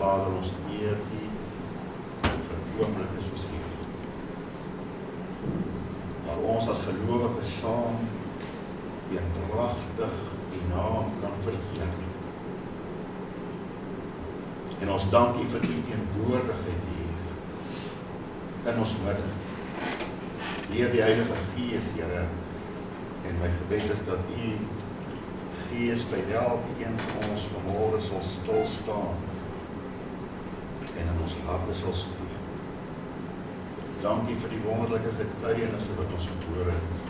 Vader, ons eer U vir 'n oomblik soos hierdie. Maar ons as gelowiges saam eendragtig die naam kan verheerlik. En ons dank U vir U teenwoordigheid hier in ons midde. Deur die Heilige Gees, Here, en my gebed is dat U Gees by elke een van ons vanmôre sal stil staan en in ons harte sal spreek. Dankie vir die wonderlike getuienisse wat ons gehoor het.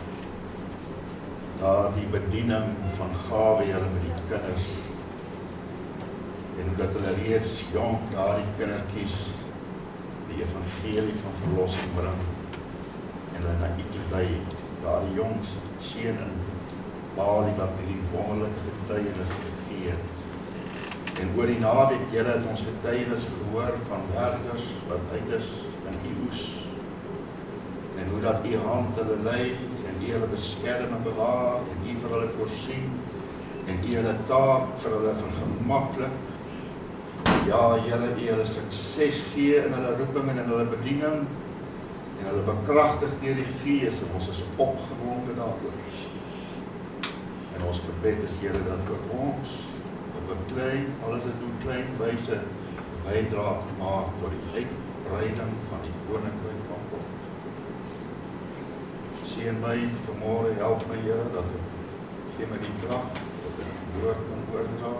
Daar die bediening van gawe, Here, met die kinders. En hoe dat hulle reeds jonk daar die kindertjies die evangelie van verlossing bring en hulle na U toe lei. Daar die jongs seun en Balie wat die wonderlike getuienis gegee het. En oor die naweek, Here, het ons getuienis gehoor van werkers wat uit is in U oes. En hoe dat U hand hulle lei en U hulle beskerm en bewaar en U vir hulle voorsien en U hulle taak vir hulle vergemaklik. Ja, Here, U hulle sukses gee in hulle roeping en in hulle bediening en hulle bekragtig deur die Gees en ons is opgewonde daaroor. En ons gebed is, Here, dat ook ons op 'n klein, alles het doen klein wyse bydra maak tot die uitbreiding van die koninkryk van God. Seën my vanmôre, help my, Here, dat ek gee my die krag dat ek die woord kan oordra.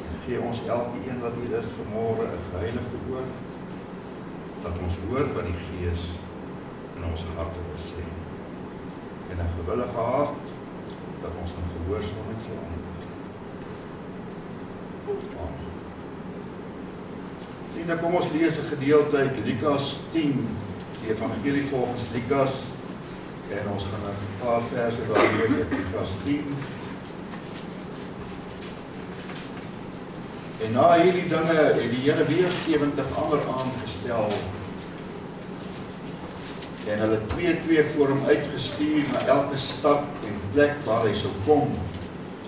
En gee ons elkeen wat hier is vanmôre 'n geheiligde oor, dat ons hoor wat die Gees in ons harte wil sê. En 'n gewillige hart dat ons in gehoorsaamheid sal antwoord. Amen. Vriende, kom ons lees 'n gedeelte uit Lukas 10, die evangelie volgens Lukas, en ons gaan 'n paar verse daar lees uit Lukas 10. En na hierdie dinge het die Here weer 70 ander aangestel en hulle 2-2 voor hom uitgestuur na elke stad en plek waar hy sou kom.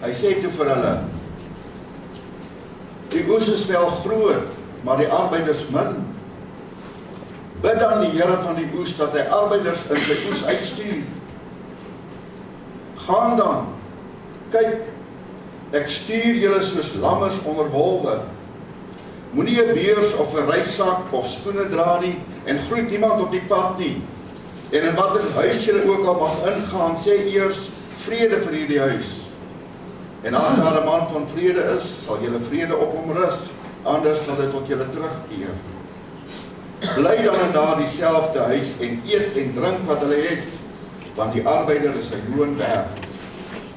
Hy sê toe vir hulle: Die oes is wel groot, maar die arbeiders min. Bid dan die Here van die oes dat hy arbeiders in sy oes uitstuur. Gaan dan, kyk, ek stuur julle soos lammers onder wolwe. Moenie 'n beurs of 'n reissak of skoene dra nie en groet niemand op die pad nie. En in watter huis julle ook al mag ingaan, sê eers vrede vir hierdie huis. En as daar 'n man van vrede is, sal julle vrede op hom rus, anders sal dit tot julle terugkeer. Bly dan in daardie selfde huis en eet en drink wat hulle het, want die arbeider is sy loon werd.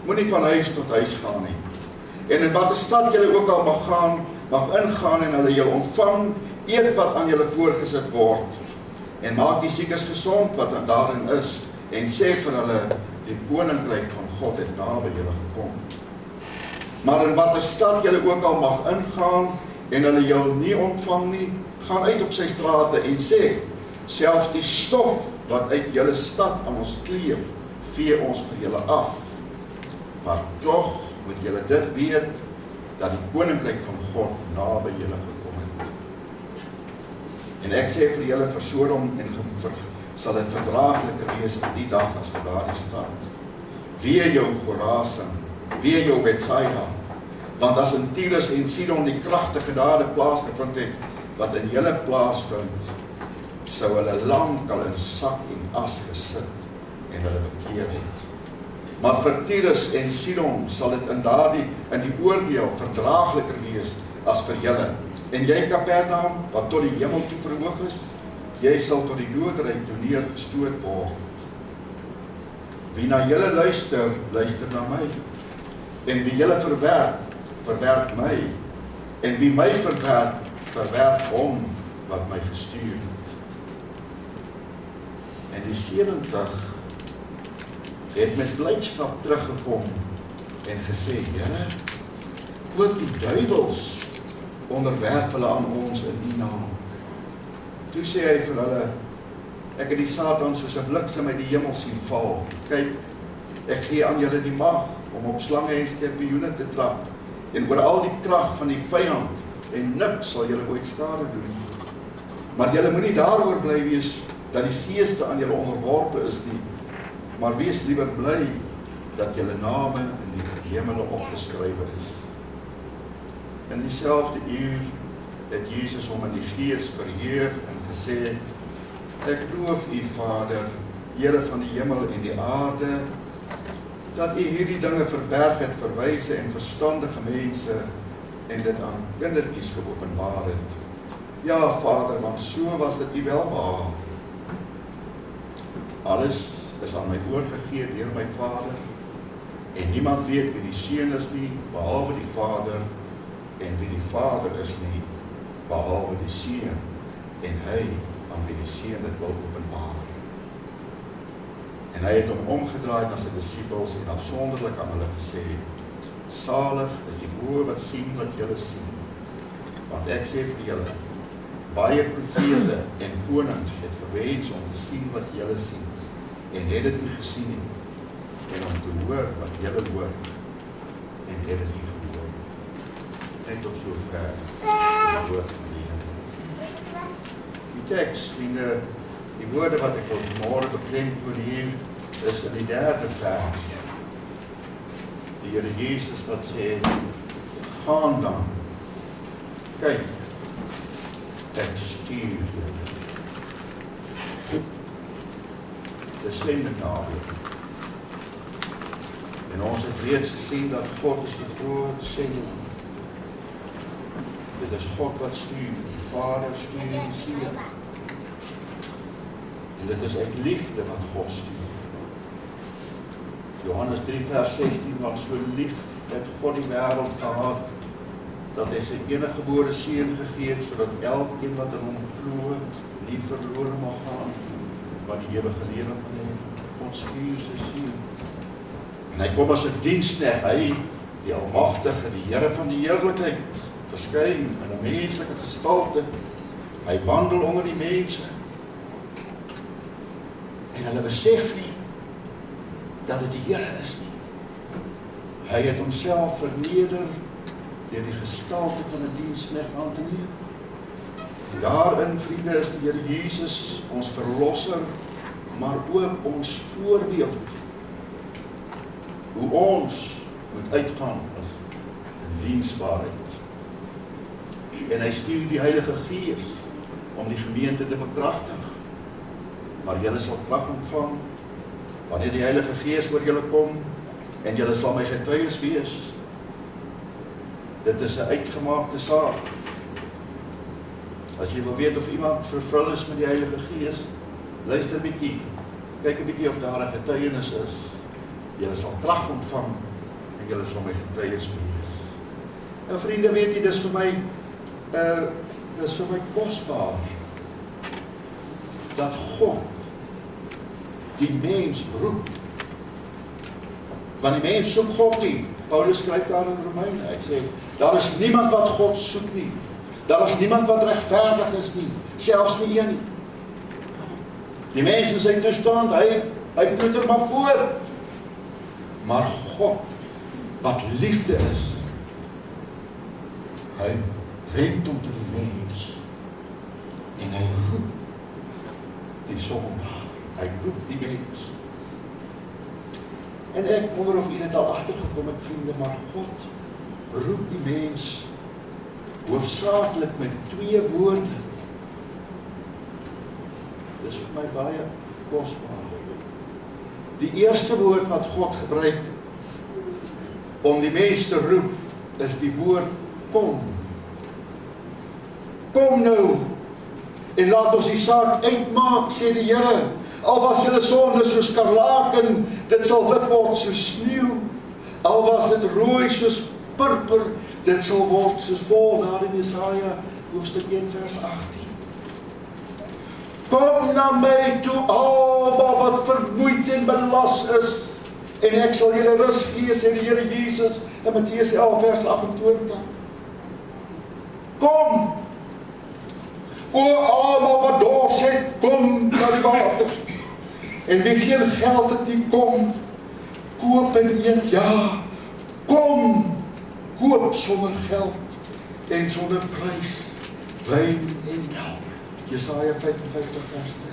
Moenie van huis tot huis gaan nie. En in watter stad julle ook al mag ingaan en hulle julle ontvang, eet wat aan julle voorgesit word. En maak die siekes gesond wat daarin is, en sê vir hulle, die koninkryk van God het naby julle gekom. Maar in watter stad julle ook al mag ingaan, en hulle jou nie ontvang nie, gaan uit op sy strate en sê, selfs die stof wat uit julle stad aan ons kleef, vee ons vir julle af. Maar tog moet julle dit weet, dat die koninkryk van God naby julle gekom het. En ek sê vir julle, vir Sodom en sal dit verdraagliker wees in die dag as vir daardie stad. Wee jou Chorazin, wee jou Betsaida, want as in Tydens en Sidon die kragtige dade plaasgevind het, wat in julle plaasvind, sou hulle lank al in sak en as gesit en hulle bekeer het. Maar vir Tydens en Sidon sal dit in die oordeel verdraagliker wees as vir julle. En jy, Kapernaum, wat tot die hemel toe verhoog is, jy sal tot die doodryk toe neergestoot word. Wie na julle luister, luister na my. En wie julle verwerp, verwerp my. En wie my verwerp, verwerp hom wat my gestuur het. En die 70 het met blydskap teruggekom en gesê, Here, ook die duiwels onderwerp hulle aan ons in die naam. Toe sê hy vir hulle, ek het die Satan soos 'n bliksem uit die hemel sien val. Kyk, ek gee aan julle die mag om op slange en skorpioene te trap en oor al die krag van die vyand en niks sal julle ooit skade doen nie. Maar julle moenie daaroor bly wees dat die geeste aan julle onderworpe is nie, maar wees liewer bly dat julle name in die hemele opgeskrywe is. In dieselfde uur het Jesus hom in die gees verheug en gesê, ek loof u Vader, Here van die hemel en die aarde, dat u hierdie dinge verberg het vir wyse en verstandige mense en dit aan kindertjies geopenbaar het. Ja, Vader, want so was dit u welbehaag. Alles is aan my oorgegee deur my Vader, en niemand weet wie die Seun is nie, behalwe die Vader, en wie die Vader is nie, behalwe die Seun, en hy aan wie die Seun dit wil openbaar. En hy het hom omgedraai na sy disippels en afsonderlik aan hulle gesê, salig is die oë wat sien wat julle sien, want ek sê vir julle, baie profete en konings het gewens om te sien wat julle sien, en het dit nie gesien nie, en om te hoor wat julle hoor, en het dit nie gehoor. Net tot so ver, die woord van die Here. Die teks, vriende, die woorde wat ek vanmôre beklemtoon hier, is in die 3de vers. Die Here Jesus wat sê, gaan dan, kyk, ek stuur julle. De Sendingnaweek. En ons het reeds gesien dat God is die groot sending. Dit is God wat stuur, die Vader stuur die Seun. En dit is uit liefde wat God stuur. Johannes 3 vers 16, want so lief het God die wêreld gehad, dat hy sy eniggebore Seun gegee het, sodat elkeen wat in hom glo, nie verlore mag gaan, maar die ewige lewe kan hê. God stuur sy Seun. En hy kom as 'n diensknegt, hy, die Almagtige, die Here van die heerlikheid, verskyn in 'n menslike gestalte. Hy wandel onder die mense. En hulle besef nie dat dit die Here is nie. Hy het homself verneder deur die gestalte van 'n diensknegt aan te neem. En daarin, vriende, is die Here Jesus ons verlosser, maar ook ons voorbeeld. Hoe ons moet uitgaan as in diensbaarheid. En hy stuur die Heilige Gees om die gemeente te bekragtig. Maar julle sal krag ontvang wanneer die Heilige Gees oor julle kom, en julle sal my getuies wees. Dit is 'n uitgemaakte saak. As jy wil weet of iemand vervul is met die Heilige Gees, luister 'n bietjie, kyk 'n bietjie of daar 'n getuienis is. Julle sal krag ontvang en julle sal my getuies wees. En vriende, weet jy, dis vir my kosbaar dat God die mens roep. Want die mens soek God nie. Paulus skryf daar in Romeine, hy sê, daar is niemand wat God soek nie. Daar is niemand wat regverdig is nie, selfs nie een nie. Die mens in sy toestand, hy ploeter maar voort. Maar God, wat liefde is, hy wend om tot die mens, en hy roep die sondaar, hy roep die mens. En ek wonder of jy dit al agtergekom het, vriende, maar God roep die mens hoofsaaklik met 2 woorde. Dis vir my baie kosbaar. Die eerste woord wat God gebruik om die mens te roep, is die woord kom. Kom nou, en laat ons die saak uitmaak, sê die Here. Al was julle sonde soos skarlaken, dit sal wit word soos sneeu. Al was dit rooi soos purper, dit sal word soos wol, daar in Jesaja, hoofstuk 1 vers 18. Kom na my toe, almal wat vermoeid en belas is, en ek sal julle rus gee, sê die Here Jesus, in Matteus 11 vers 28. Kom, o almal wat dors het, kom na die water. En wie geen geld het nie, kom, koop en eet, ja, kom, koop sonder geld, en sonder prys, wyn en melk. Jesaja 55 vers 3.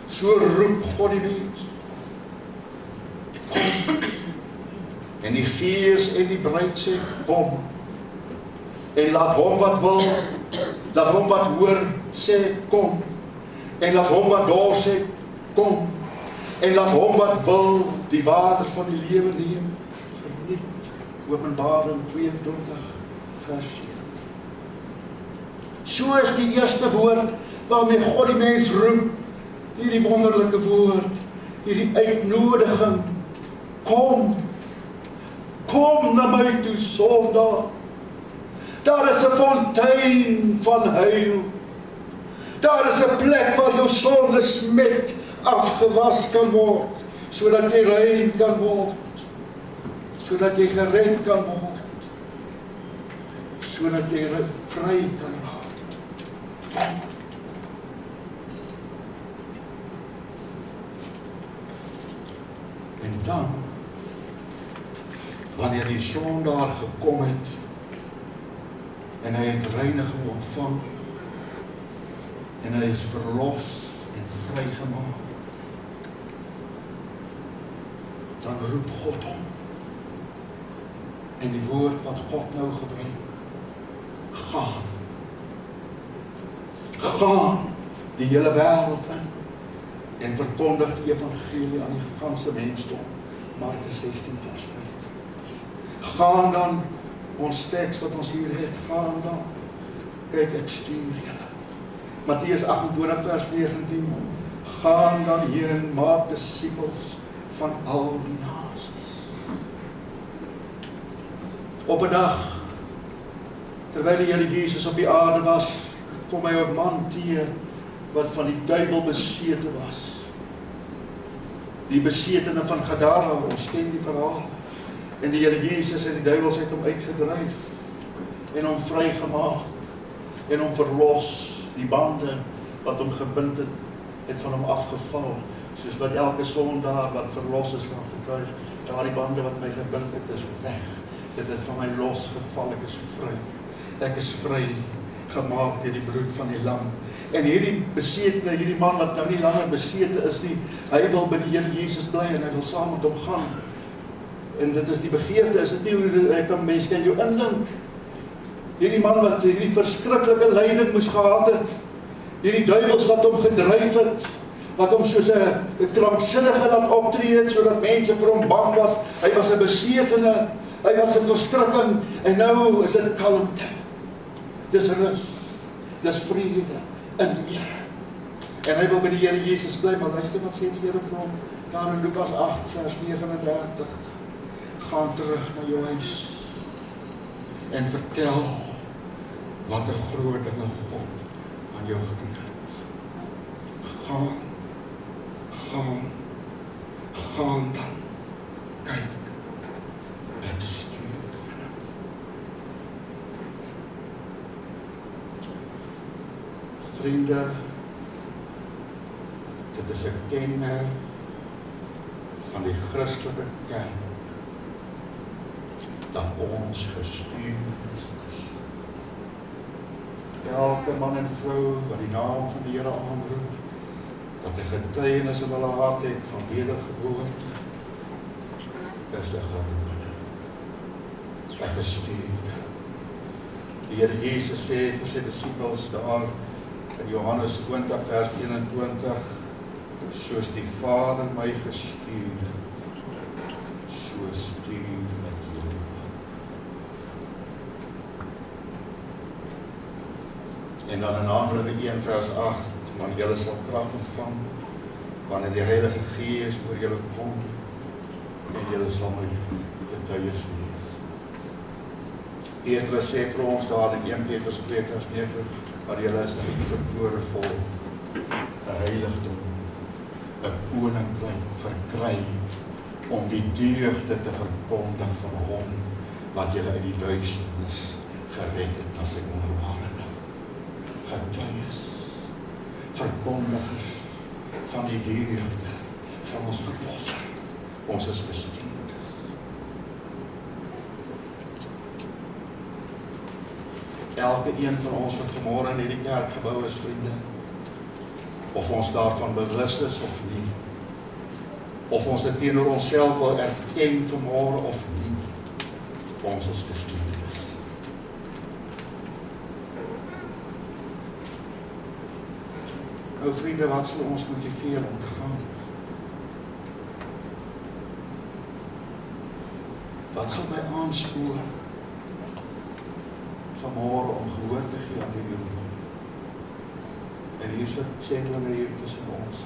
So roep God die mens. Kom. En die Gees en die bruid sê, kom. En laat hom wat wil, laat hom wat hoor sê, kom. En laat hom wat dors sê, kom. En laat hom wat wil die water van die lewe neem, verniet. Openbaring 22 vers 17. So is die eerste woord waarmee God die mens roep, hierdie wonderlike woord, hierdie uitnodiging, kom. Kom na my toe, sondaar. Daar is 'n fontein van heil. Daar is 'n plek waar jou sondes met afgewas kan word, sodat jy rein kan word, sodat jy gered kan word, sodat jy vry kan raak. En dan, wanneer die sondaar gekom het, en hy het reiniging ontvang, en hy is verlos en vrygemaak, dan roep God hom. En die woord wat God nou gebruik, gaan. Gaan die hele wêreld in en verkondig die evangelie aan die ganse mensdom. Markus 16 vers 15. Gaan dan, ons teks wat ons hier het, gaan dan. Kyk, ek stuur julle. Matteus 28 vers 19. Gaan dan heen, maak disippels van al die nasies. Op 'n dag, terwyl die Here Jesus op die aarde was, kom hy 'n man teë wat van die duiwel besete was. Die besetene van Gadara, ons ken die verhaal. En die Here Jesus en die duiwels het hom uitgedryf en hom vrygemaak en hom verlos. Die bande wat hom gebind het van hom afgeval, soos wat elke sondaar wat verlos is kan getuig. Daardie bande wat my gebind het, is weg. Dit het van my losgeval, ek is vry. Ek is vry gemaak deur die bloed van die lam. En hierdie besetene, hierdie man wat nou nie langer besete is nie, hy wil by die Here Jesus bly en hy wil saam met hom gaan. En dit is die begeerte, is dit nie hoe ek kan mense kan jou indink. Hierdie man wat hierdie verskriklike lyding moes gehad het, hierdie duiwels wat hom gedryf het, wat hom soos 'n kranksinnige laat optree het, sodat mense vir hom bang was. Hy was 'n besetene, hy was 'n verskrikking, en nou is dit kalmte. Dis rus, dis vrede in die Here. En hy wil by die Here Jesus bly, maar luister wat sê die Here vir hom, daar in Lukas 8 vers 39. Gaan terug na jou huis en vertel wat 'n groot dinge God aan jou gedoen het. Gaan dan. Kyk, ek stuur julle. Vriende, dit is 'n kenmerk van die Christelike kerk, dat ons gestuur is. Elke man en vrou wat die naam van die Here aanroep, dat 'n getuienis in hulle hart het van wedergeboorte, is 'n geroepene. Ek gestuur. Die Here Jesus sê vir sy disippels daar in Johannes 20 vers 21, soos die Vader my gestuur het, so stuur ek julle. En dan in Handelinge 1 vers 8, want julle sal krag ontvang, wanneer die Heilige Gees oor julle kom, en julle sal my getuies wees. Deetlefs sê vir ons daar in 1 Petrus 2 vers 9, maar julle is 'n verkore volk, 'n heiligdom, 'n koninkryk verkry, om die deugde te verkondig van hom, wat julle uit die duisternis gered het na sy wonderbare lig. Getuies, verkondigers van die deugde van ons verlosser. Ons is gestuurdes. elke een van ons wat vanmôre in hierdie kerk gebou is, vriende, of ons daarvan bewus is of nie, of ons dit teenoor onsself wil erken vanmôre of nie, ons is gestuurdes. Nou vriende, wat sal ons motiveer om te gaan? Wat sal my aanspoor vanmôre om gehoor te gee aan die roep? En hier sit sendlinge hier tussen ons,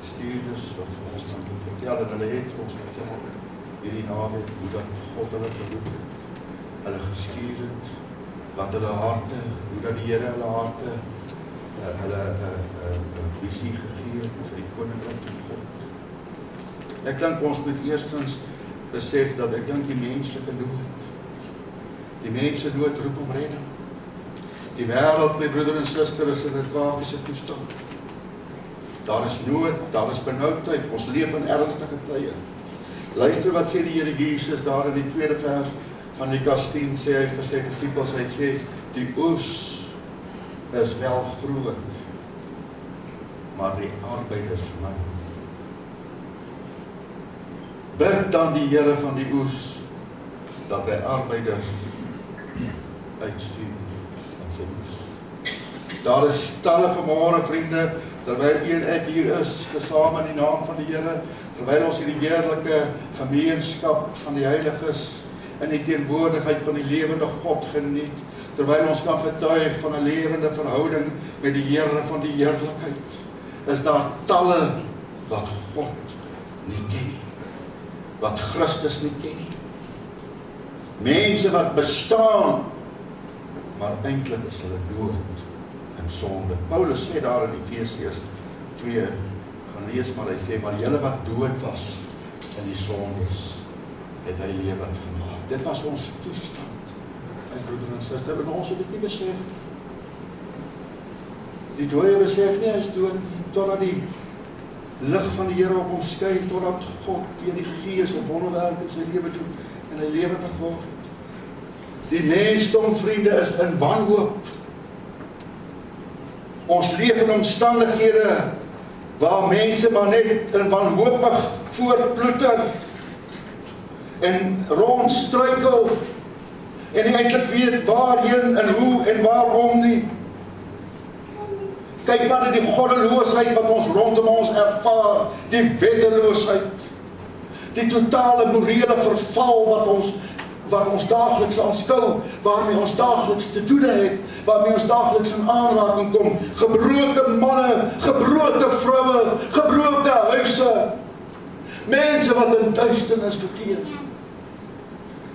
gestuurdes wat vir ons dan vertel, en hulle het vir ons vertel, hierdie naweek, hoe dat God hulle geroep het, hulle gestuur het, wat hulle harte, hoe dat die Here hulle harte, hulle visie gegee het vir die koninkryk van God. Ek dink ons moet eerstens besef dat ek dink die menslike nood, die mense nood roep om redding. Die wêreld, my broeder en suster, is in 'n tragiese toestand. Daar is nood, daar is benoudheid, ons leef in ernstige tye. Luister wat sê die Here Jesus daar in die tweede vers van Lukas 10, sê hy vir sy disippels, hy sê, die oes is wel groot, maar die arbeiders min. Bid dan die Here van die oes, dat hy arbeiders uitstuur in sy oes. Daar is stalle vanmôre, vriende, terwyl u en ek hier is, tesame in die naam van die Here, terwyl ons hierdie heerlike gemeenskap van die heiliges in die teenwoordigheid van die lewende God geniet, terwyl ons kan getuig van 'n lewende verhouding met die Here van die heerlikheid, is daar talle wat God nie ken nie, wat Christus nie ken nie. Mense wat bestaan, maar eintlik is hulle dood in sonde. Paulus sê daar in Efesiërs 2, gaan lees maar, hy sê, maar julle wat dood was in die sondes, het hy lewend gemaak. Dit was ons toestand, my broeder en suster, en ons het dit nie besef. Die dooie besef nie, hy is dood nie, totdat die lig van die Here op hom skyn, totdat God deur die Gees 'n wonderwerk in sy lewe doen, en hy lewendig word. Die mensdom, vriende, is in wanhoop. Ons leef in omstandighede waar mense maar net in wanhoopig voortploeter en rondstruikel en nie eintlik weet waarheen en hoe en waarom nie. Kyk maar na die goddeloosheid wat ons rondom ons ervaar, die wetteloosheid, die totale morele verval wat ons daagliks aanskou, waarmee ons daagliks te doen het, waarmee ons daagliks in aanraking kom, gebroke manne, gebroke vroue, gebroke huise, mense wat in duisternis verkeer.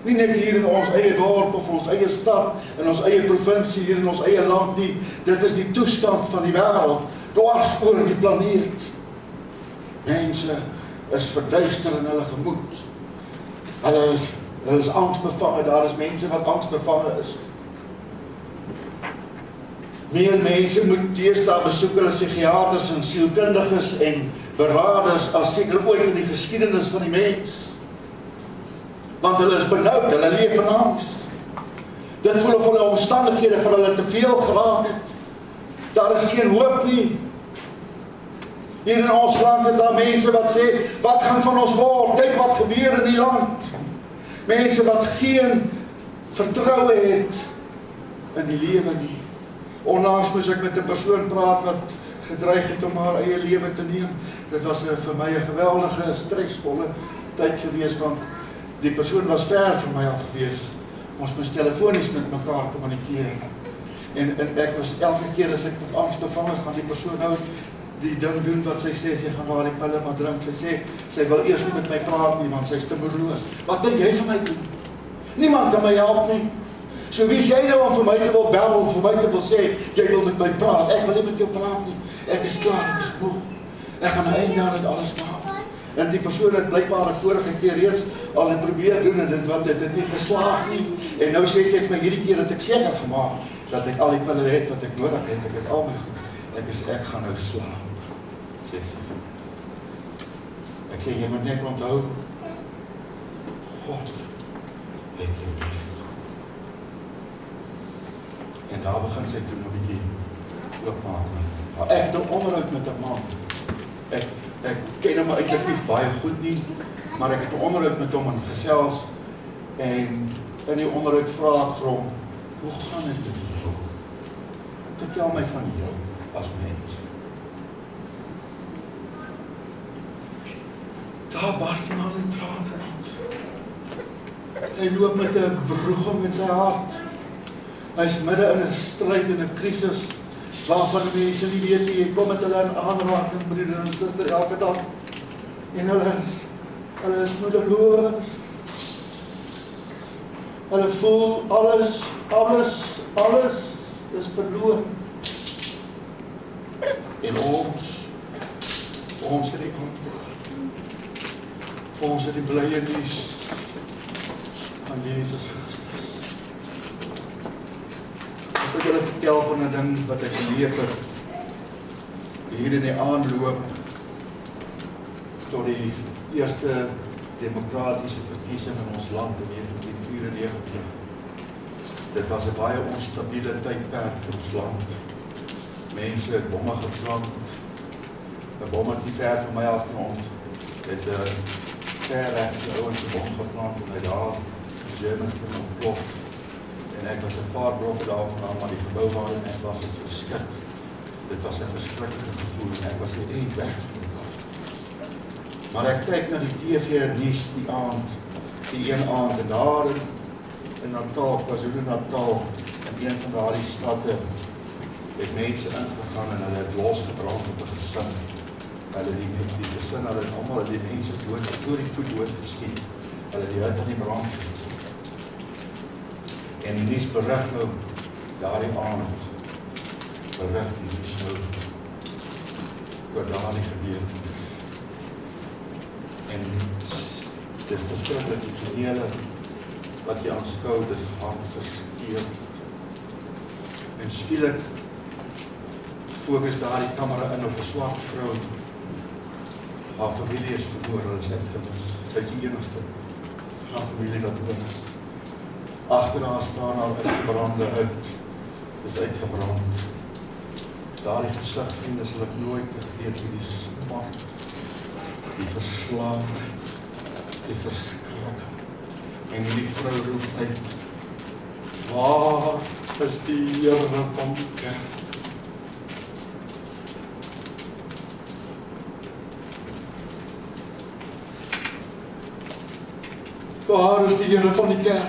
Nie net hier in ons eie dorp of ons eie stad, in ons eie provinsie, hier in ons eie land nie, dit is die toestand van die wêreld, dwars oor die planeet. Mense is verduister in hulle gemoed. Hulle is angsbevange, daar is mense wat angsbevange is. Meer mense moet deesdae besoek hulle psigiaters en sielkundiges en beraders as seker ooit in die geskiedenis van die mens. Want hulle is benoud, hulle leef in angs. Dit voel of hulle omstandighede vir hulle te veel geraak het. Daar is geen hoop nie. Hier in ons land is daar mense wat sê, wat gaan van ons word? Kyk wat gebeur in die land. Mense wat geen vertroue het in die lewe nie. Onlangs moes ek met 'n persoon praat wat gedreig het om haar eie lewe te neem. Dit was vir my 'n geweldige, stresvolle tyd gewees, want die persoon was ver van my af gewees. Ons moes telefonies met mekaar kommunikeer. En ek was elke keer as ek met angs bevange gaan, die persoon nou die ding doen wat sy sê, sy gaan maar die pille maar drink. Sy sê, sy wil eers nie met my praat nie, want sy is te moedeloos. Wat dink jy vir my doen? Niemand kan my help nie. So wie is jy nou om vir my te wil bel, of vir my te wil sê, jy wil met my praat? Ek wil nie met jou praat nie. Ek is klaar, ek is moe. Ek gaan 'n einde aan dit alles maak. En die persoon het blykbaar 'n vorige keer reeds al het probeer doen, en dit het nie geslaag nie. En nou sê sy my hierdie keer dat ek seker gemaak dat ek al die pille het wat ek nodig het. Ek het al my ek gaan nou slaap, sê sy. Ek sê, jy moet net onthou, God het jou lief. En daar begin sy toe 'n bietjie oopmaak. Maar ek het 'n onderhoud met 'n man. Ek ken hom eintlik nie baie goed nie, maar ek het 'n onderhoud met hom en gesels, en in die onderhoud vra ek vir hom, hoe gaan dit met jou? Vertel my van jou as mens. Daar barst die man in trane uit. Hy loop met 'n wroging in sy hart. Hy is midde in 'n stryd en 'n krisis, waarvan mense nie weet nie, jy kom met hulle in aanraking, broeder en suster, elke dag. En hulle is moedeloos. Hulle voel alles is verloor. En ons het die antwoord. Ons het die blye nuus van Jesus Christus. Ek wil julle vertel van 'n ding wat ek beleef het hier in die aanloop tot die eerste demokratiese verkiesing in ons land in 1994. Dit was 'n baie onstabiele tydperk in ons land. Mense het bomme geplant. 'n bom het nie ver van my afgekom. Het verrechtse ouens 'n bom geplant en hy daar die Germans kon ontplof. En ek was 'n paar blokke daarvan, maar die gebou waarin ek was het geskik. Dit was 'n verskriklike gevoel en ek was net weg van die land. Maar ek kyk na die TV nuus die een aand en daar in Natal, KwaZulu-Natal, in een van daardie stadte, het mense ingegaan en hulle het losgebrand op 'n gesin. Hulle die gesin, hulle het almal die mense voor die voet doodgeskiet. Hulle die hut aan die brand gesteek. En die nuus berig nou daardie aand, berig die nuus nou oor daardie gebeurtenis. En dit is verskriklik die tonele wat jy aanskou, dit is hartverskeurend. En skielik fokus daardie kamera in op 'n swart vrou. Haar familie is verloor, hulle is uitgemis. Sy is die enigste van haar familie wat oor is. Agter haar staan haar uitgebrande uit. Het is uitgebrand. Daardie gesig, vriende, sal ek nooit vergeet, die smart, die verslaafheid, die verskrik. En die vrou roep uit, waar is die Here van die kerk? Waar is die Here van die kerk?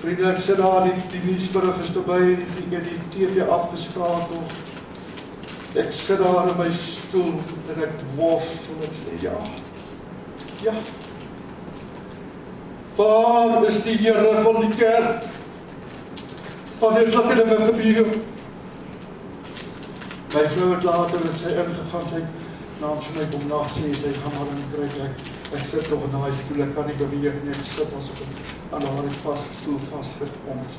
Vriende, ek sit daar, die nuusberig is verby, die TV afgeskakel. Ek sit daar in my stoel en ek worstel en ek sê, ja. Waar is die Here van die kerk? Wanneer sal dit nou gebeur? My vrou het later met sy ingegaan, sy namens my kom na sê, sy gaan maar in kry, ek sit toch in daai stoel, ek kan nie beweeg nie, ek sit as ek aan daai stoel vastgekom is.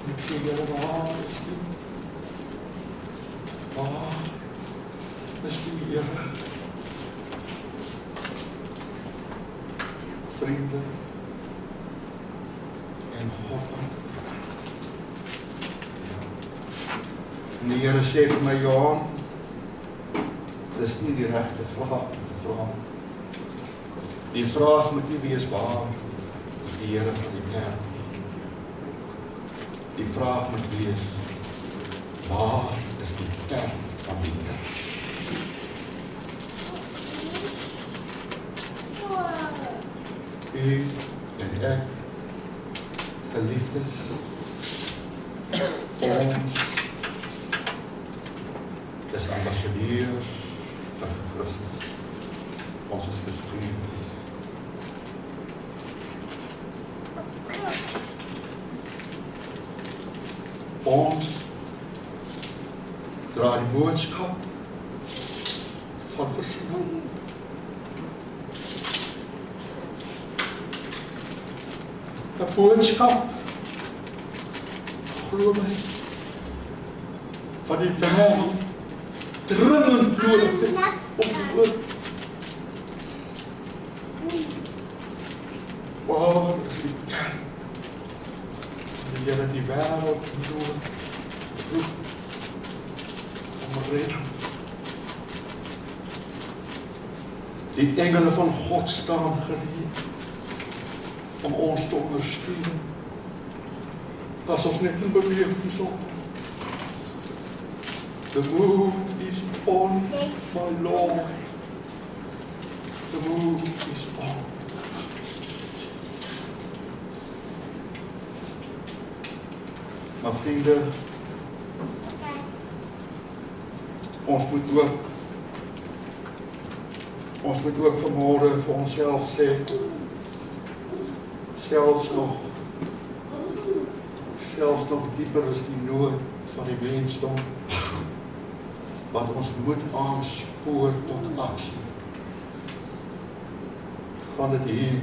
En ek sê, Here, waar is die? Waar is die Here? Vriende en God antwoord. En die Here sê vir my, Johan, dit is nie die regte vraag om te vra. Die vraag moet nie wees, waar is die Here van die kerk? Die vraag moet wees, waar is die kerk van die Here? U en ek, geliefdes, ons is ambassadeurs van Christus. Ons is gestuurd. Ons dra die boodskap van versoening. Die boodskap, glo my, van die wêreld dringend nodig het om te hoor. Waar is die kerk? Die Here die wêreld nood, roep om redding. Die engele van God staan gereed om ons te ondersteun. As ons net in beweging sal. The move is on, my Lord. The move is on. Maar vriende, ons moet ook vanmôre vir onsself sê, selfs nog dieper is die nood van die mensdom, wat ons moet aanspoor tot aksie. Gaan dit hier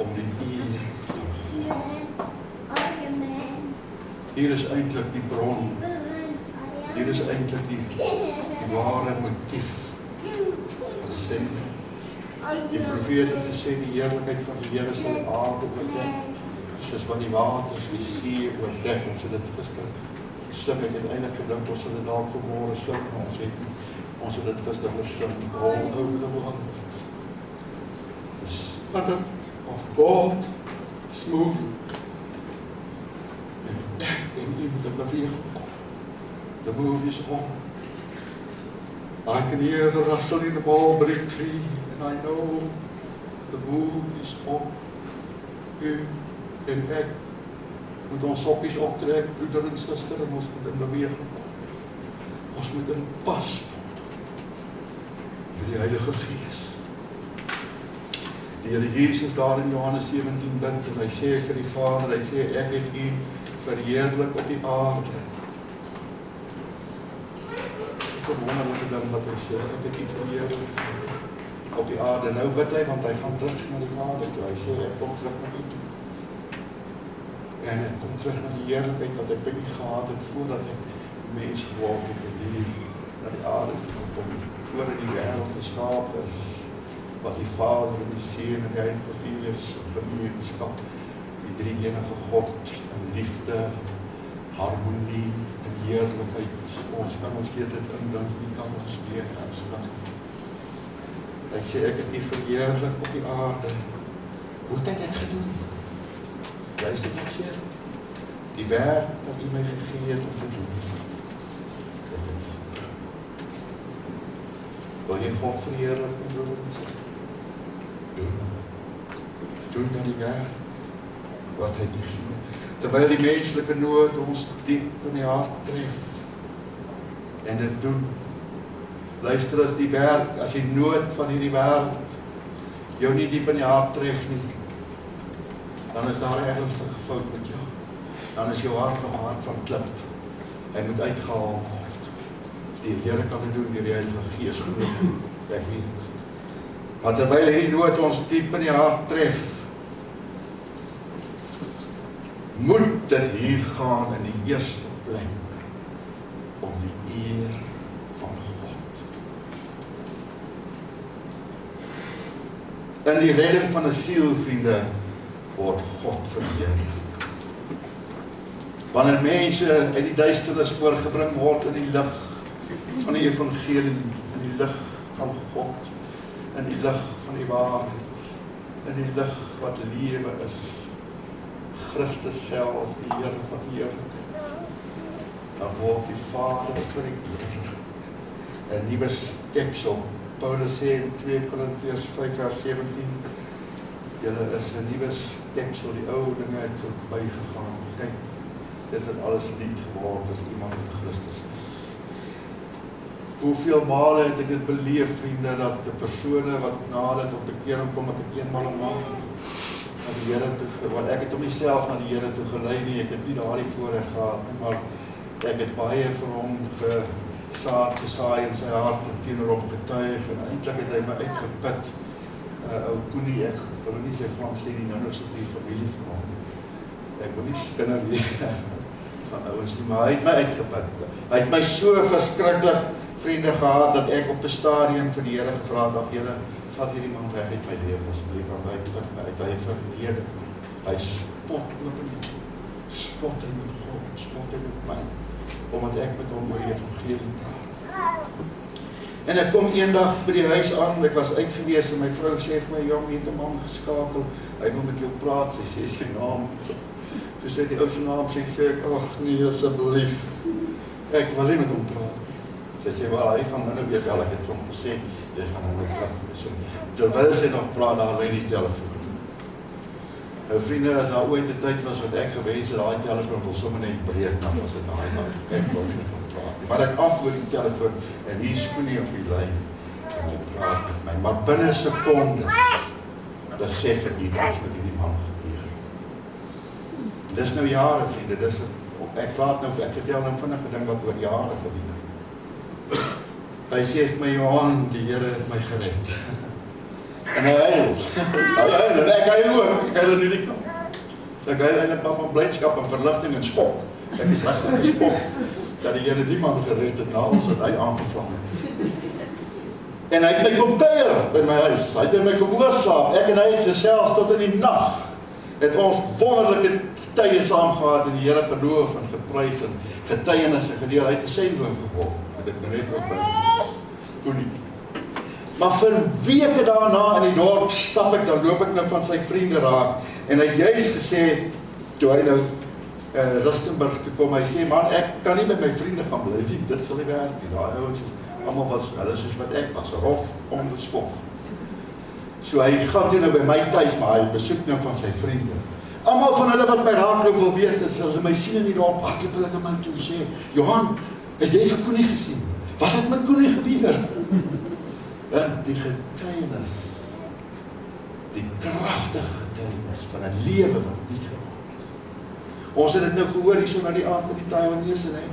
om die eer van God. Hier is eintlik die bron, hier is eintlik die ware motief van sending. Die profeet het gesê die heerlikheid van die Here sal die aarde oordek, soos wat die waters die see oordek. Ons het dit gister gesing, ek het eintlik gedink ons sal dit dalk vanmôre sing, maar ons het dit gister gesing, all over the world. The Spirit of God is moving. En ek en u moet in beweging kom. The move is on. I can hear the rustle in the mulberry tree, and I know the move is on. U en ek moet ons sokkies optrek, broeder en suster, en ons moet in beweging kom. Ons moet in pas kom met die Heilige Gees. Die Here Jesus daar in Johannes 17 bid, en hy sê vir die Vader, hy sê, ek het u verheerlik op die aarde. Dit is 'n wonderlike ding wat hy sê, ek het u verheerlik op die aarde. Nou bid hy, want hy gaan terug na die Vader toe. Hy sê, ek kom terug na u toe. En ek kom terug na die heerlikheid wat ek by u gehad het, voordat ek mens geword het en hier na die aarde toe kom. Voordat die wêreld geskaap is, was die Vader en die Seun en die Heilige Gees gemeenskap, die drie enige God in liefde, harmonie en heerlikheid. Ons kan ons weet dit indink, die kan ons weer aanstaan. Hy sê, ek het u verheerlik op die aarde. Hoe het hy dit gedoen? Luister wat sê, die werk wat u my gegee het om te doen. Wil jy God verheerlik, my broer en suster? Doen dan die werk wat hy gee. Terwyl die menslike nood ons diep in die hart tref en dit doen. Luister, as die werk, as die nood van hierdie wêreld jou nie diep in die hart tref nie, dan is daar 'n ernstige fout met jou. Dan is jou hart nog 'n hart van klip. Hy moet uitgehaal word. Die Here kan dit doen deur die Heilige Gees. Ek weet. Maar terwyl hierdie nood ons diep in die hart tref, moet dit hier gaan in die eerste plek om die eer van God. In die redding van 'n siel, vriende, word God verheerlik. Wanneer mense uit die duisternis oorgebring word in die lig van die evangelie, in die lig van God, in die lig van die waarheid, in die lig wat lewe is, Christus self, die Here van die heerlikheid, dan word die Vader vereer. 'n nuwe skepsel. Paulus sê in 2 Korintiërs 5 vers 17, julle is 'n nuwe skepsel, die ou dinge het verbygegaan. Kyk, dit het alles nuut geword as iemand in Christus is. Hoeveel male het ek dit beleef, vriende, dat die persone wat nadat op bekering kom, ek het eenmaal 'n maand na die Here toe, want ek het hom nie self na die Here toe gelei nie, ek het nie daardie voorreg gehad nie, maar ek het baie vir hom gesaai in sy hart en teenoor hom getuig, en eintlik het hy my uitgeput. Ou Koenie, ek wil nie sy van sê die nou so die familie van hom. Ek wil nie skinder hier van ouens nie, maar hy het my uitgeput. Hy het my so verskriklik, vriende, gehad, dat ek op 'n stadium vir die Here gevra het, Here, vat hierdie man weg uit my lewe asseblief, want hy put my uit, hy verneder my, hy spot openlik. spot hy met God, spot hy met my, omdat ek met hom oor die evangelie praat. En ek kom eendag by die huis aan, ek was uit gewees en my vrou sê vir my, jong, jy het 'n man geskakel, hy wil met jou praat, sy sê sy naam. Toe sê die ou se naam, sy sê ek, ag nee, asseblief, ek wil nie met hom praat. Sy sê, wel, hy van minne weet wel, ek het vir hom gesê, jy gaan hom met so. Terwyl sy nog praat, daar lê die telefoon. Nou vriende, as daar ooit 'n tyd was wat ek gewens het, daai telefoon wil sommer net breek, dan was dit daai dag. Ek wil nie met hom praat nie. Maar ek antwoord die telefoon en hier skoon nie op die lyn en hy praat met my. Maar binne sekondes, besef ek iets met hierdie man gebeur. Dis nou jare, vriende, ek praat nou, ek vertel nou vinnig 'n ding wat oor jare gebeur. Hy sê vir my, Johan, die Here het my gered. En hy huil. En ek huil ook, ek huil in die kant. Ek huil eintlik maar van blydskap en verligting en skok. Ek is regtig geskok dat die Here die man gered het na ons wat hy aangevang het. En hy het my kom kuier by my huis. Hy het in my gehoorslaap. Ek en hy het gesels tot in die nag. Het ons wonderlike tye saam gehad en die Here geloof en geprys en getuienisse gedeel. Hy het 'n sendeling geword. Ek net ook by kon nie. Maar vir weke daarna in die dorp stap ek, dan loop ek nou van sy vriende raak en hy het juist gesê, toe hy nou Rustenburg toe kom, hy sê, man, ek kan nie met my vriende gaan bly, dit sal nie werk nie, daai ouens, almal was, hulle soos wat ek was, rof, onbeskof. So hy gaan toe nou by my tuis, maar hy besoek nou van sy vriende. Almal van hulle wat my raakloop wil weet, as hulle my sien in die dorp, hardloop hulle na my toe en sê, Johan, het jy vir Koenie gesien? Wat het met Koenie gebeur? En die getuienis, die kragtige getuienis van 'n lewe wat nie gemaak is. Ons het dit nou gehoor hier so na die aand met die Taiwanese, hè.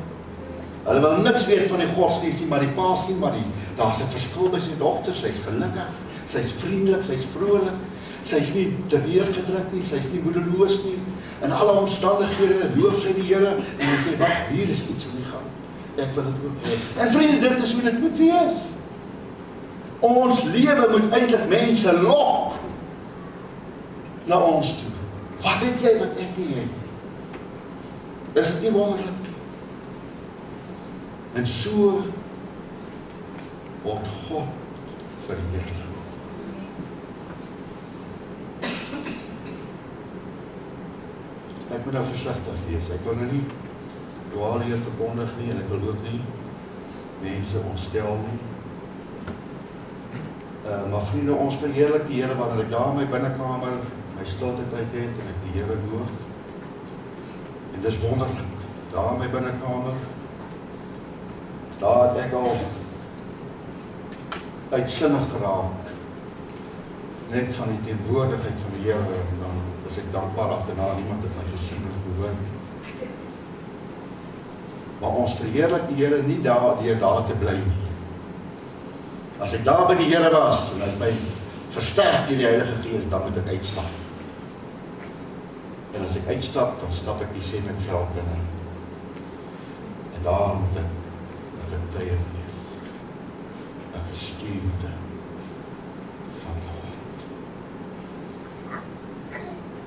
Hulle wil niks weet van die godsdienst nie, maar die pa sien, maar daar's 'n verskil by sy dogter, sy's gelukkig, sy's vriendelik, sy's vrolik, sy's nie teneergedruk nie, sy's nie moedeloos nie. In alle omstandighede loof sy die Here en hy sê, wag, hier is iets aan die gang. Ek wil dit ook hê. En vriende, dit is hoe dit moet wees. Ons lewe moet eintlik mense lok na ons toe. Wat het jy wat ek nie het? Is dit nie wonderlik? En so word God verheerlik. Ek moet nou versigtig wees. Ek wil nou nie dwaal hier verkondig nie en ek wil ook nie mense ontstel nie. Maar vriende, ons verheerlik die Here wanneer ek daar in my binnekamer my stilte tyd het en ek die Here hoor. En dis wonderlik. Daar in my binnekamer, daar het ek al uitsinnig geraak. Net van die teenwoordigheid van die Here en dan is ek dankbaar agterna niemand het my gesien of gehoor. Maar ons verheerlik die Here nie deur daar te bly nie. As ek daar by die Here was, en hy my versterk deur die Heilige Gees, dan moet ek uitstap. En as ek uitstap, dan stap ek die sendingveld binne. En daar moet ek 'n getuie wees. 'n gestuurde van God.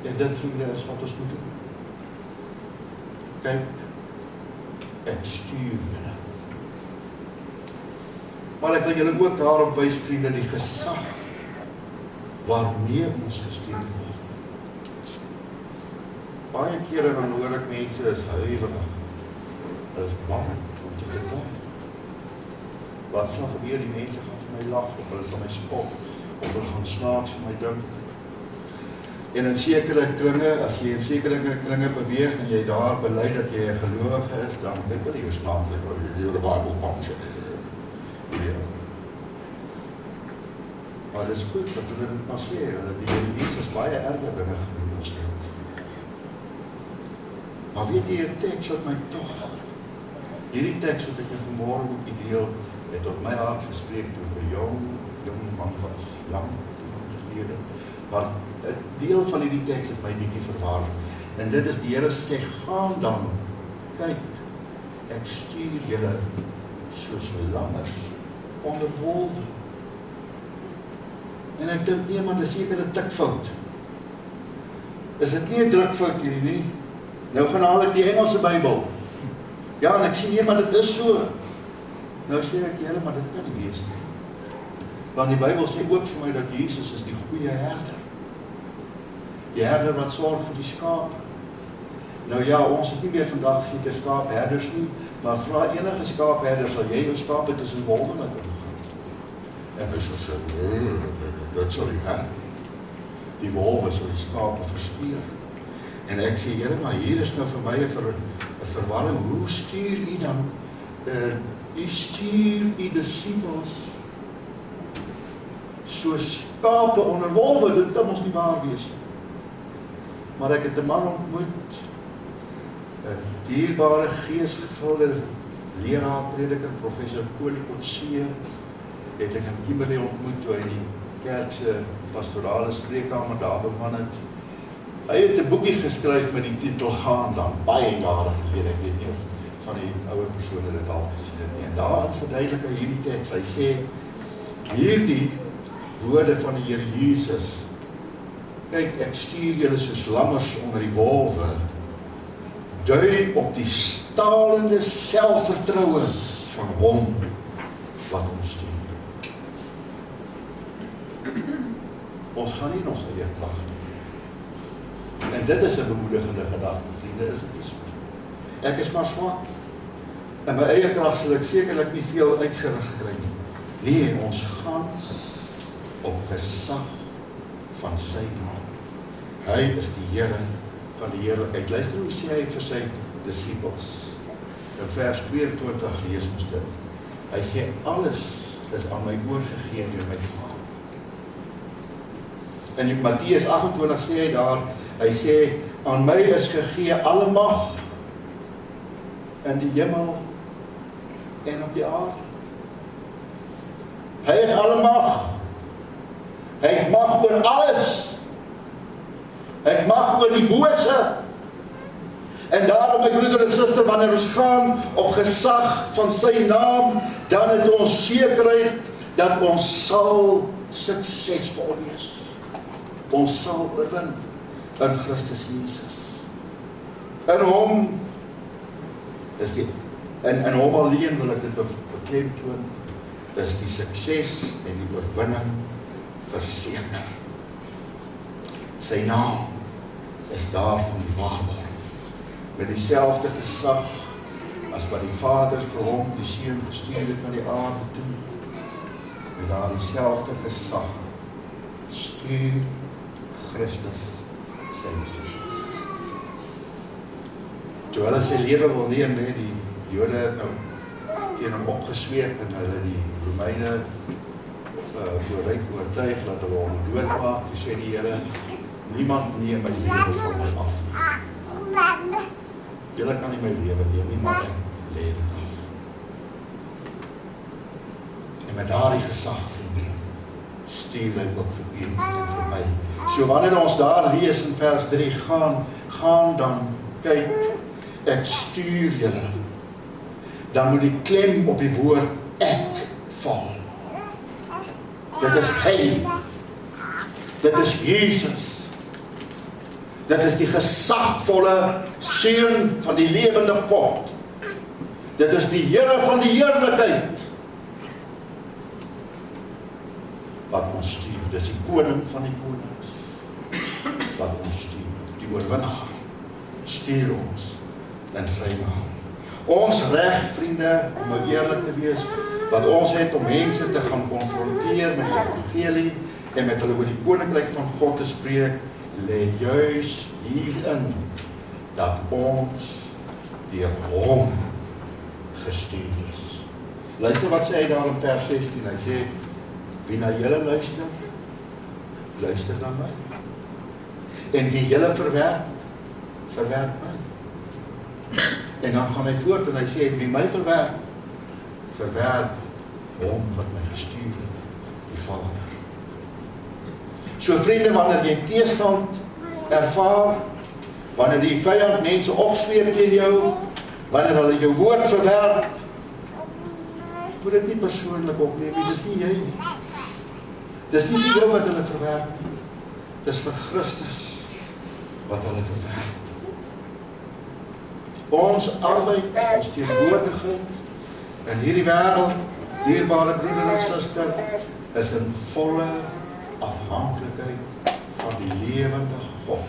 En dit, vriende, is wat ons moet doen. Kyk, ek stuur julle. Maar ek wil julle ook daarop wys, vriende, die gesag waarmee ons gestuur word. Baie kere dan hoor ek mense is huiwerig. Hulle is bang om te getuig. Wat sal gebeur? Die mense gaan vir my lag, of hulle sal my spot, of hulle gaan snaaks vir my dink. En in sekere kringe, as jy in sekere kringe beweeg en jy daar bely dat jy 'n gelowige is, dan dink hulle jy snaaks, jy die Bybel pak. Ja. Maar dit is goed dat hulle dit maar sê, dat die Here Jesus baie erger dinge gedoen as dit. Maar weet jy, 'n teks wat my tog, hierdie teks wat ek vanmôre met u deel, het tot my hart gespreek toe ek 'n jong man was, lang gelede. Maar 'n deel van hierdie teks het my bietjie verwar. En dit is die Here sê, gaan dan, kyk, ek stuur julle soos lammers onder wolwe. En ek dink nie, maar dit is seker 'n tikfout. Is dit nie 'n drukfout hierdie nie? Nou gaan haal ek die Engelse Bybel. Ja, en ek sê, nee, maar dit is so. Nou sê ek, Here, maar dit kan nie wees nie. Want die Bybel sê ook vir my dat Jesus is die goeie herder. Die herder wat sorg vir die skape. Nou ja, ons het nie meer vandag seker skaapherders nie, maar vra enige skaapherder, sal jy jou skape tussen wolwe laat ingaan? En hy sal sê, dit sal nie gaan. Die wolwe sal die skape verskeer. En ek sê, Here, maar hier is nou vir my 'n verwarring. Hoe stuur u dan? U stuur u disippels so skape onder wolwe, dit kan ons nie waar wees nie. Maar ek het 'n man ontmoet, 'n dierbare geesgevulde leraar, prediker, professor Kolikotseer, het ek in Kimberley ontmoet toe hy in die kerk se pastorale spreekkamer daar beman het. Hy het 'n boekie geskryf met die titel Gaan dan, baie jare gelede, ek weet nie of van die ouer persone dit al gesien het nie. En daarin verduidelik hy hierdie teks. Hy sê, hierdie woorde van die Here Jesus, kyk, ek stuur julle soos lammers onder die wolwe, dui op die stalende selfvertroue van hom wat ons stuur. Ons gaan nie in ons eie krag nie. En dit is 'n bemoedigende gedagte, vriende, is dit so. Ek is maar swak. In my eie krag sal ek sekerlik nie veel uitgerig kry nie. Nee, ons gaan op gesag van sy naam. Hy is die Here van die heerlikheid. Luister hoe sê hy vir sy disippels. In vers 22 lees ons dit. Hy sê, alles is aan my oorgegee deur my Vader. En in Matteus 28 sê hy daar, hy sê, aan my is gegee alle mag in die hemel en op die aarde. Hy het alle mag. Hy het mag oor alles. Hy het mag oor die bose. En daarom, my broeder en suster, wanneer ons gaan op gesag van sy naam, dan het ons sekerheid dat ons sal suksesvol wees. Ons sal oorwin in Christus Jesus. In hom is die, in hom alleen wil ek dit beklemtoon, is die sukses en die oorwinning verseker. Sy naam is daarvan die waarborg. Met dieselfde gesag as wat die Vader vir hom die Seun gestuur het na die aarde toe, met daar dieselfde gesag stuur Christus sy disippels. Toe hulle sy lewe wil neem, die Jode het nou teen hom opgesweep en hulle die Romeine oortuig dat hulle hom doodmaak. Toe sê die Here, niemand neem my lewe van my af. Julle kan nie my lewe neem nie, maar ek lê dit af. En met daardie gesag, vriende, stuur hy ook vir u en vir my. So wanneer ons daar lees in vers 3, gaan dan, kyk, ek stuur julle, dan moet die klem op die woord ek val. Dit is hy. Dit is Jesus. Dit is die gesagvolle Seun van die lewende God. Dit is die Here van die heerlikheid wat ons stuur. Dit is die koning van die konings wat ons stuur. Die oorwinnaar stuur ons in sy naam. Ons reg, vriende, om nou eerlik te wees, wat ons het om mense te gaan konfronteer met die evangelie en met hulle oor die koninkryk van God te spreek, lê juis hierin dat ons deur hom gestuur is. Luister wat sê hy daar in vers 16. Hy sê, wie na julle luister, luister na my. En wie julle verwerp, verwerp my. En dan gaan hy voort en hy sê, wie my verwerp, verwerp hom wat my gestuur het, die Vader. So vriende, wanneer jy teestand ervaar, wanneer die vyand mense opsweep teen jou, wanneer hulle jou woord verwerp, moet dit nie persoonlik opneem nie, dis nie jy nie. Dis nie vir jou wat hulle verwerp nie, dis vir Christus wat hulle verwerp. Ons arbeid, ons teenwoordigheid in hierdie wêreld, dierbare broeder en suster, is in volle afhanklikheid van die lewende God.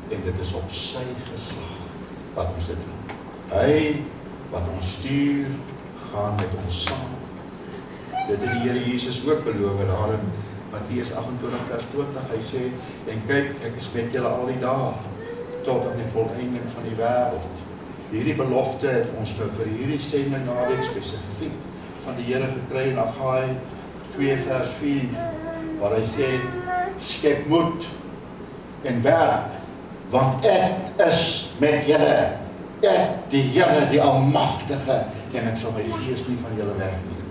En dit is op sy gesag wat ons dit doen. Hy wat ons stuur, gaan met ons saam. Dit het die Here Jesus ook beloof daar in Matteus 28 vers 20. Hy sê, en kyk, ek is met julle al die dae, tot aan die volëinding van die wêreld. Hierdie belofte het ons nou vir hierdie sendingnaweek spesifiek van die Here gekry in Haggai 2 vers 4, waar hy sê, skep moed en werk, want ek is met julle, ek die Here, die Almagtige, en ek sal my gees nie van julle wegneem.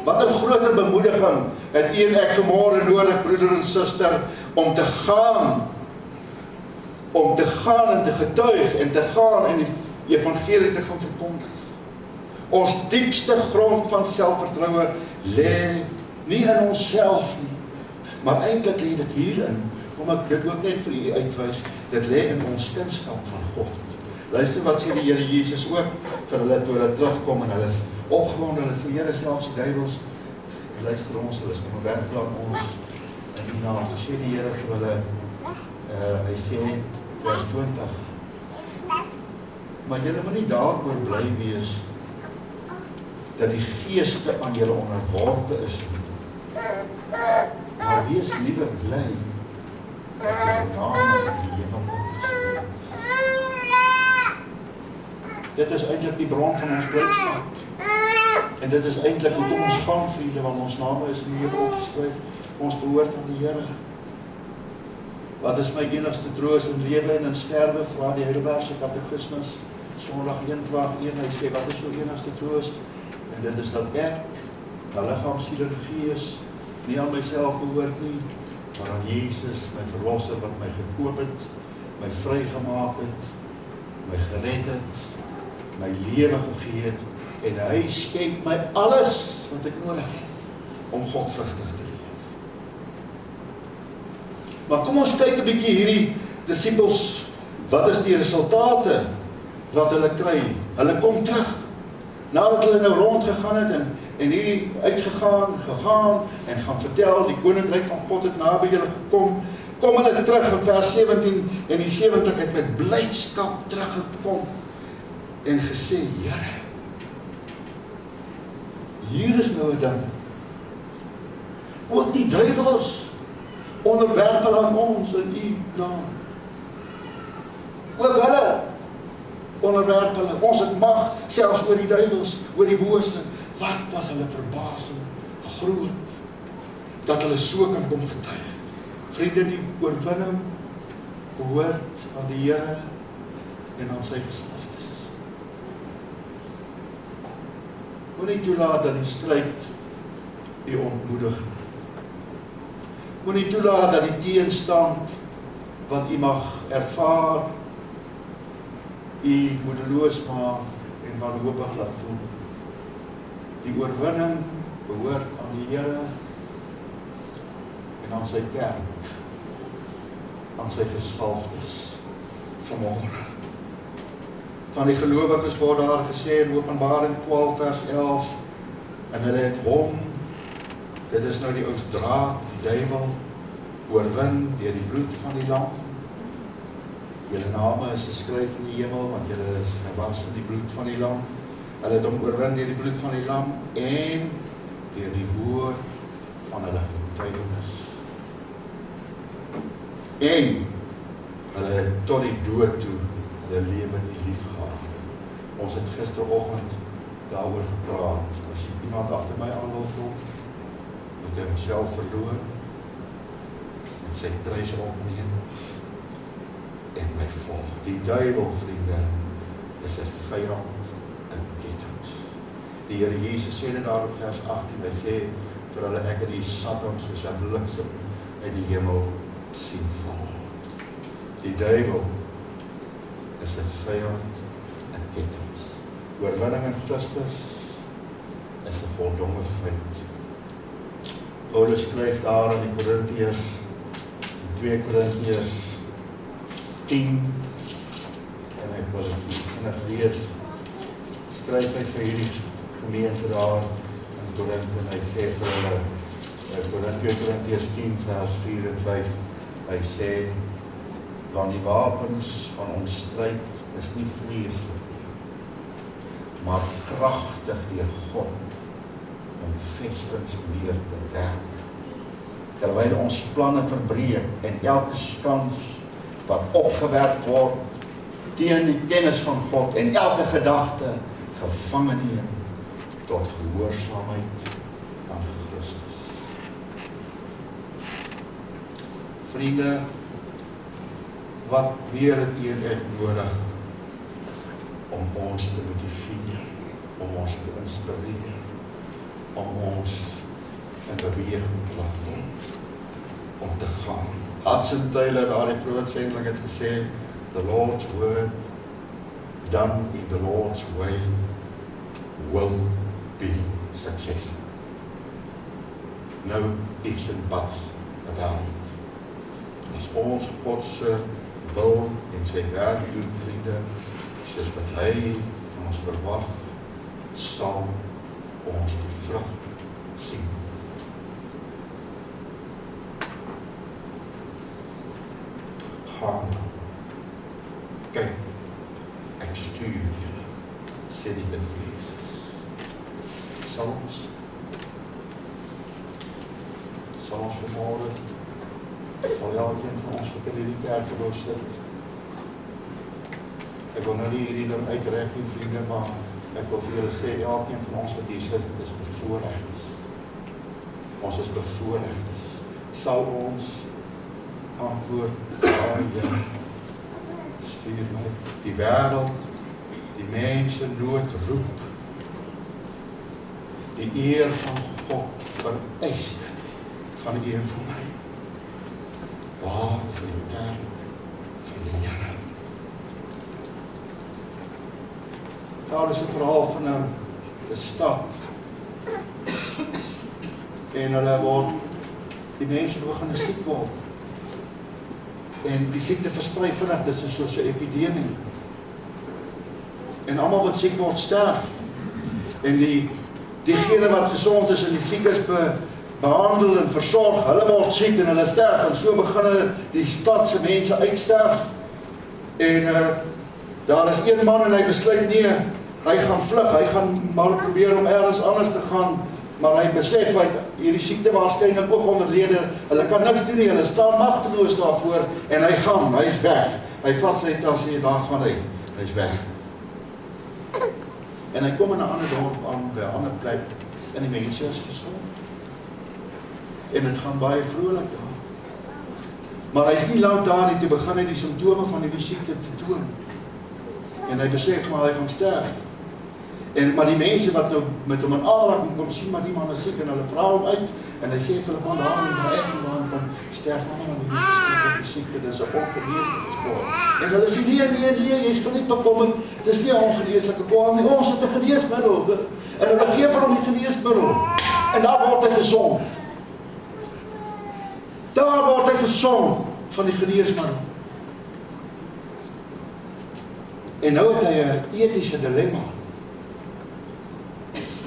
Wat 'n groter bemoediging het u en ek vanmôre nodig, broeder en suster, om te gaan en te getuig en te gaan en die evangelie te gaan verkondig. Ons diepste grond van selfvertroue lê nie in onsself nie, maar eintlik lê dit hierin, kom ek dit ook net vir u uitwys, dit lê in ons kunskap van God. Luister wat sê die Here Jesus ook vir hulle toe hulle terugkom en hulle is opgewonde, hulle sê, Here, selfs die duiwels, luister ons, hulle is kom 'n werkplan ons, en die naam, sê die Here vir hulle, hy sê, vers 20, maar julle moet nie daaroor bly wees, dat die geeste aan julle onderworpe is nie, maar wees liewer bly, dat julle name in die hemel opgeskryf is. Dit is eintlik die bron van ons blydskap. En dit is eintlik hoekom ons gaan, vriende, want ons name is in die hemel opgeskryf, ons behoort aan die Here. Wat is my enigste troos in lewe en in sterwe, vra die Heidelbergse Katekismus, Sondag 1 vraag 1, hy sê, wat is jou enigste troos? En dit is dat ek, na liggaam, siel en gees, nie aan myself behoort nie, maar aan Jesus, my verlosser, wat my gekoop het, my vrygemaak het, my gered het, my lewe gegee het, en hy skenk my alles wat ek nodig het, om godvrugtig te leef. Maar kom ons kyk 'n bietjie hierdie disippels, wat is die resultate wat hulle kry? Hulle kom terug, nadat hulle nou rondgegaan het, en hierdie uitgegaan, en gaan vertel, die koninkryk van God het naby julle gekom, kom hulle terug in vers 17, en die 70 het met blydskap teruggekom, en gesê, Here, hier is nou 'n ding. Ook die duiwels onderwerp hulle aan ons in u naam. Ook hulle onderwerp hulle. Ons het mag, selfs oor die duiwels, oor die bose. Wat was hulle verbasing groot, dat hulle so kan kom getuig. Vriende, die oorwinning behoort aan die Here en aan sy geslagtes. Moenie toelaat dat die stryd u ontmoedig. Moenie toelaat dat die teenstand wat u mag ervaar u moedeloos maak en wanhoopig laat voel. Die oorwinning behoort aan die Here en aan sy kerk, aan sy gesalfdes vanmôre. Van die gelowiges word daar gesê in Openbaring 12 vers 11, en hulle het hom, dit is nou die ou draak, die duiwel, oorwin deur die bloed van die lam. Julle name is geskryf in die hemel, want julle is gewas in die bloed van die lam. Hulle het hom oorwin deur die bloed van die lam en deur die woord van hulle getuienis. En hulle het tot die dood toe hulle lewe nie lief gehad. Ons het gisteroggend daaroor gepraat. As iemand agter my aan wil kom, moet hy homself verloor en sy kruis opneem en my volg. Die duiwel, vriende, is 'n vyand in ketens. Die Here Jesus sê dit daar op vers 18, hy sê vir hulle, ek het die Satan soos 'n bliksem uit die hemel sien val. Die duiwel is 'n vyand in ketens. Oorwinning in Christus is 'n voldonge feit. Paulus skryf daar in die Korintiërs, in 2 Korintiërs 10, en hy wil ek vinnig lees, skryf hy vir hierdie gemeente daar in Korinthe, en hy sê vir hulle, Korintiërs 10 vers 4 en 5, hy sê, want die wapens van ons stryd is nie vleeslik, maar kragtig deur God om vestings neer te werp, terwyl ons planne verbreek en elke skans wat opgewerp word teen die kennis van God en elke gedagte gevange neem tot gehoorsaamheid aan Christus. Vriende, wat meer het U en ek nodig om ons te motiveer, om ons te inspireer, om ons in beweging te laat kom, om te gaan. Hudson Taylor, daar die groot sendeling het gesê, the Lord's word done in the Lord's way will be successful. No ifs and buts about it. As ons God se wil en sy werk doen, vriende, soos wat hy van ons verwag, sal ons die vrug sien. Gaan. Kyk, ek stuur julle, sê die Here Jesus. Sal ons vanmôre, sal elkeen van ons wat in hierdie kerk wil sit. Ek wil nou nie hierdie ding uitrek nie, vriende, maar ek wil vir julle sê, elkeen van ons wat hier sit, is bevoorregtes. Ons is bevoorregtes. Sal ons antwoord, Here, stuur my. Die wêreld, die mense nood roep. Die eer van God vereis dit van een van my. Waar is die kerk van die Here? Daar is 'n verhaal van 'n stad. En hulle word, die mense begin siek word. En die siekte versprei vinnig, dit is soos 'n epidemie. En almal wat siek word, sterf. En diegene wat gesond is en die siekes behandel en versorg, hulle word siek en hulle sterf. En so begin die stadse mense uitsterf. En daar is een man en hy besluit nee, hy gaan vlug, hy gaan maar probeer om ergens anders te gaan, maar hy besef hy hierdie siekte waarskynlik ook onderlede, hulle kan niks doen nie, hulle staan magteloos daarvoor en hy is weg. Hy vat sy tas en daar gaan hy's weg. En hy kom in 'n ander dorp aan, by 'n ander plek, en die mense is gesond. En dit gaan baie vrolik daar. Maar hy's nie lank daar nie, toe begin hy die simptome van die siekte te toon. En hy besef maar hy gaan sterf. Maar die mense wat nou met hom in aanraking kom, sien maar die man is siek en hulle vra hom uit en hy sê vir hulle man daar en ek vandaan van sterf allemaal aan die siekte, dis 'n ongeneeslike kwaal. En hulle sê nee, jy's van nie bekommerd, dis nie 'n ongeneeslike kwaal nie, ons het 'n geneesmiddel. En hulle gee vir hom die geneesmiddel. En daar word hy gesond. Daar word hy gesond van die geneesmiddel. En nou het hy 'n etiese dilemma.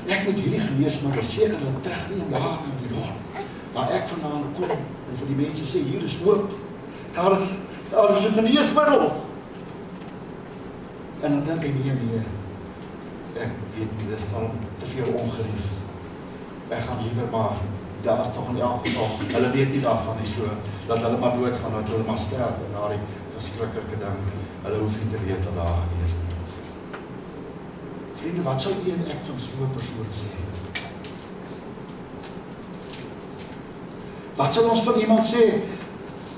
Ek moet hierdie geneesmiddel sekerlik terugneem daar in die dorp, waar ek vandaan kom, en vir die mense sê, hier is hoop, daar is 'n geneesmiddel. En dan dink hy, nee, ek weet nie, dit is dan te veel ongerief. Ek gaan liever maar, daar is toch in elk geval, hulle weet nie daarvan nie so, dat hulle maar doodgaan, dat hulle maar sterf, en daar die verskrikkelijke ding, hulle hoef nie te weet dat daar geneesmiddel is. Vriende, wat sal u en ek van so'n persoon sê? Wat sal ons van iemand sê,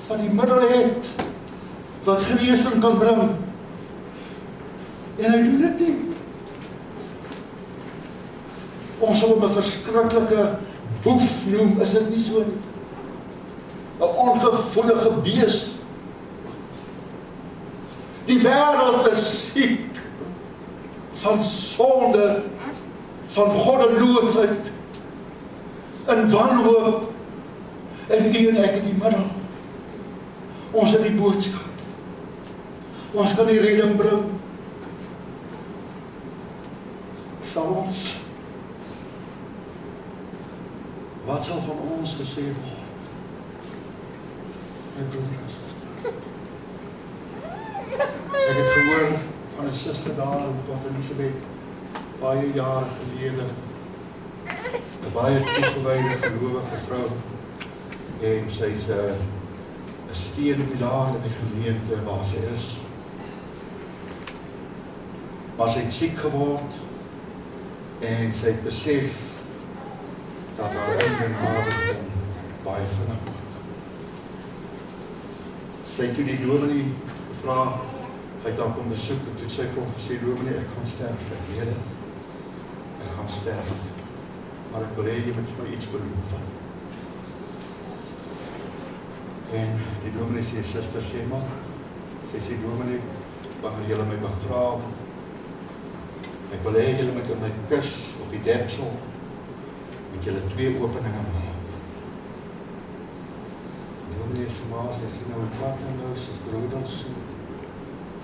wat die middel het, wat genesing kan bring, en hy doen dit nie? Ons sal hom 'n verskriklike boef noem, is dit nie so nie? 'n ongevoelige bees. Die wêreld is siek van sonde, van goddeloosheid, en wanhoop, en u en ek het die middel. Ons het die boodskap. Ons kan die redding bring. sal ons, wat sal van ons gesê word? My broeder en suster. Ek het gehoor van 'n suster daar in Port Elizabeth, baie jare gelede, 'n baie toegewyde gelowige vrou, en sy's 'n steunpilaar in die gemeente waar sy is. Maar sy het siek geword, en sy het besef dat haar einde nader kom, baie vinnig. Sy het toe die dominee gevra, hy het haar kom besoek, en toe sy vir hom gesê, dominee, ek gaan sterf, ek weet het, ek gaan sterf, maar ek wil hê jy moet my iets beloof. En die dominee sê, suster, sê maar, sy sê, dominee, wanneer julle my begrawe, ek wil hê julle moet in my kus op die deksel, met julle 2 openinge maak. Die dominee is verbaas, sy sê, nou wat en nou, sy's droedels so.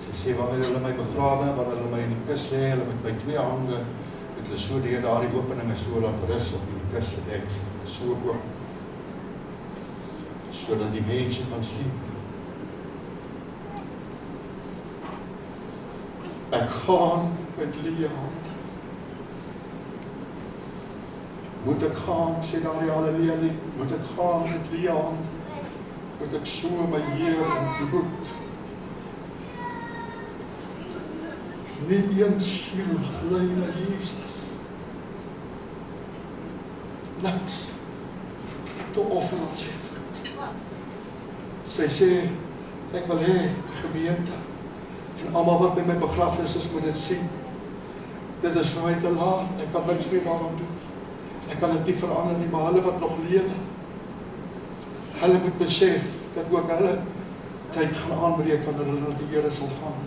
Sy sê, wanneer julle my begrawe, wanneer julle my in die kus lê, julle met my 2 hande, met hulle so deur daardie openinge so laat rus op die kus se deksel, so oop, sodat die mense kan sien. Ek gaan met leë hande. Moet ek gaan, sê daar die Halleluja lied, moet ek gaan met leë hande, moet ek so my Heer ontmoet. Nie een siel gly na Jesus. Niks te offer aan sy voet. Sy sê, ek wil hê, gemeente, en almal wat by my begrafnis is, moet dit sien. Dit is vir my te laat, ek kan niks meer daaraan doen. Ek kan dit nie verander nie, maar hulle wat nog lewe, hulle moet besef, dat ook hulle tyd gaan aanbreek, wanneer hulle na die Here sal gaan.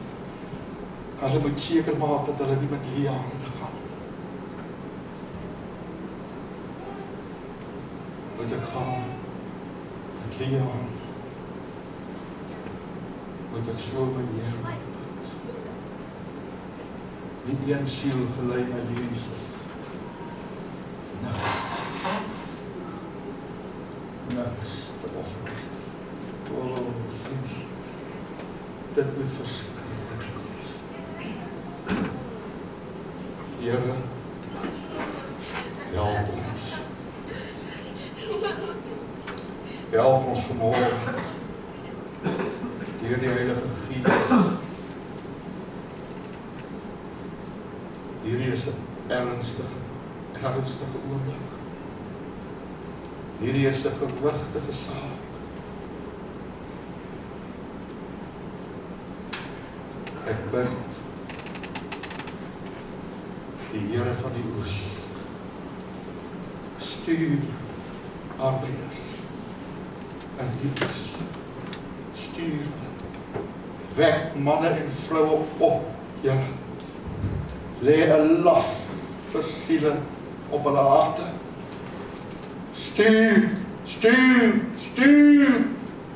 Hulle moet seker maak, dat hulle nie met leë hande gaan. Moet ek gaan, met leë hande, moet ek so my Heer ontmoet. Nie een siel gelei na Jesus. Niks te offer. Dit moet verskriklik wees. Here, help ons. Help ons vanmorgen, deur die Heilige Gees. Hierdie is 'n ernstige oomblik. Hierdie is 'n gewigtige saak. Ek bid die Here van die oes, stuur arbeiders in die oes. Stuur, wek manne en vroue op, Here. Lê 'n las vir siele op hulle harte. Stuur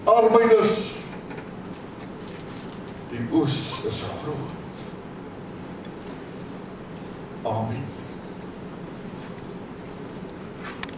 arbeiders. Die oes is groot. Amen.